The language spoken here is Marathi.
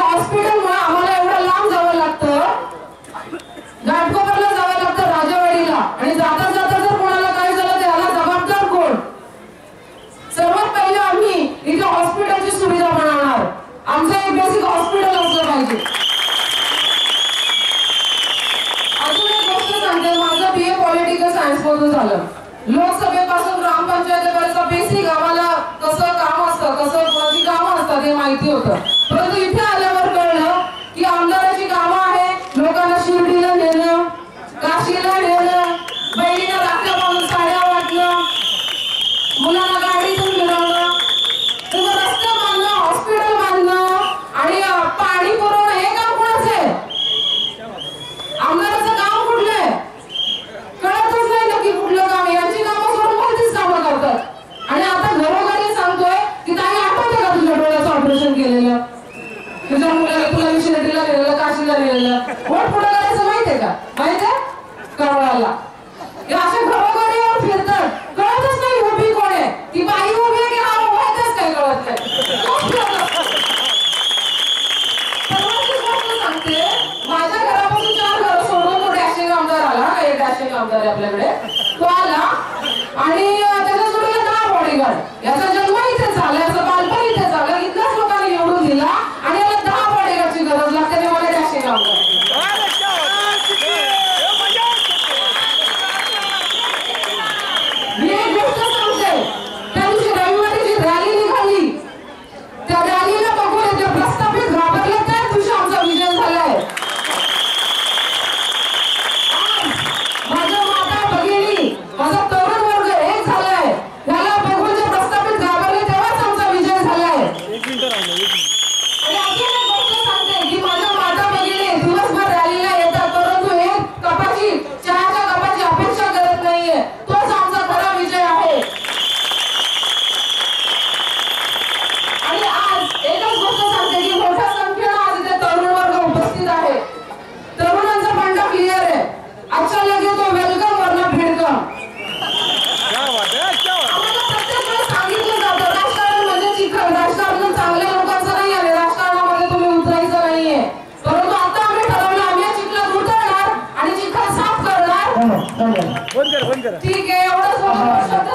हॉस्पिटलमुळे आम्हाला एवढं लांब जावं लागतं, घाटकोपरला जावं लागतं, राजावाडीला, आणि जाता जाता जर कोणाला काय झालं त्याला जबाबदार कोण? सर्वात पहिले आम्ही इथे हॉस्पिटलची सुविधा बनवणार. आमचं एक बेसिक हॉस्पिटल असलं पाहिजे. अजून एक गोष्ट सांगते, माझं BA पॉलिटिकल सायन्स मधून झालं. लोकसभेपासून ग्रामपंचायतीपर्यंत बेसिक आम्हाला कसं काम असतं, कसं कोणाची कामं असतात हे माहिती होतं. परंतु इथे आल्यावर कळलं की आमदाराची कामं आहे लोकांना शिर्डीला नेणं, काशीला नेणं, बहिणीला राख्या बांधून साड्या वाटणं, मुलांना गाडीतून फिरवणं, रस्ते बांधणं, हॉस्पिटल बांधणं आणि पाणी पुरवणं, हे काम कोणाचं आहे? आमदाराचं काम कुठलं आहे? कळतच नाही नक्की कुठलं काम. यांची कामं सोडून कोणतीच कामं करतात. आणि आता घरोघरी सांगतोय की ताई आठवतं का तुझ्या डोळ्याचं ऑपरेशन केलेलं, तुझ्या मुलाला तुला शिर्डीला नेलेलं, काशीला नेलेलं, वोट पुढे करायचं माहितीये का? माहितीये कळवायला हे असे घरोघरी येऊन फिरतात. कळतच नाही उभी कोण आहे, ती बाई उभी आहे की हा उभाच काय कळत नाही. सर्वांची गोष्ट सांगते, माझ्या घरापासून 4 घरं सोडून तो डॅशिंग आमदार आला, एक डॅशिंग आमदार आहे आपल्याकडे, तो आला आणि त्याच्या जोडीला 10 बॉडीगार्ड. याचा जन्म इथे झाला, याचं बालपण इथे झालं, इथल्याच लोकांनी निवडून दिला आणि याला 10 बॉडीगार्डची गरज लागते. ते मला डॅशिंग आमदार. मी एक गोष्ट सांगते, त्या दिवशी रविवारी जी रॅली निघाली, त्या रॅलीला बघून जे प्रस्थापित घाबरले त्याच दिवशी आमचा विजय झालाय. माझ्या माता भगिनी, माझा तरुण वर्ग एक झालाय. त्याला बघून जे प्रस्थापित घाबरले तेव्हाच आमचा विजय झालाय. आणि अजून एक गोष्ट सांगते की माझ्या माता भगिनी दिवसभर रॅलीला येतात, परंतु एक कपाची चहाच्या कपाची अपेक्षा करत नाहीये. तोच आमचा खरा विजय आहे. आणि आज एकच गोष्ट सांगते की मोठ्या संख्येने आज इथे तरुण वर्ग उपस्थित आहे. तरुणांचा फंडा क्लिअर आहे. अच्छा लगे तो वेलकम वरना भिडकम. आम्हाला प्रत्येक वेळेस सांगितलं जातं राजकारण म्हणजे चिखल, राजकारण चांगल्या लोकांचं नाही आहे, राजकारणामध्ये तुम्ही उतरायचं नाहीये. परंतु आता आम्ही ठरवलं आम्ही या चिखलात उतरणार आणि चिखल साफ करणार. ठीक आहे, एवढंच बोलून शब्द